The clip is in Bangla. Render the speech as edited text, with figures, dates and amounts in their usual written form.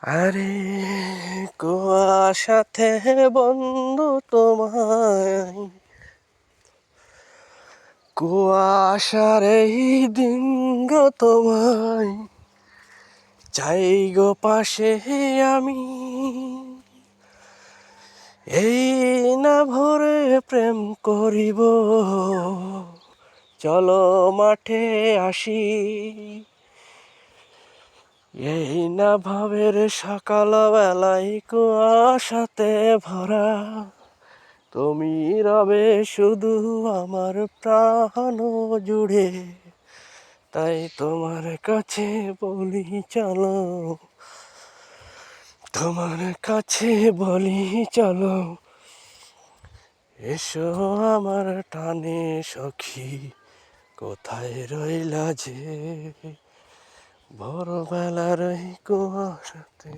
আরে কুয়াশাতে বন্ধু তোমায়, কুয়াশার এই দিন গো তোমায় চাই গো পাশে আমি। এই না ভোরে প্রেম করিব, চলো মাঠে আসি। এই না ভাবের সকাল বেলায় কুয়াশাতে ভরা, তুমি রবে শুধু আমার প্রাণ জুড়ে। তাই তোমার কাছে বলি চলো, তোমার কাছে বলি চলো, এসো আমার টানে সখী, কোথায় রইলা যে ভোরবেলার এই কুয়াশাতে।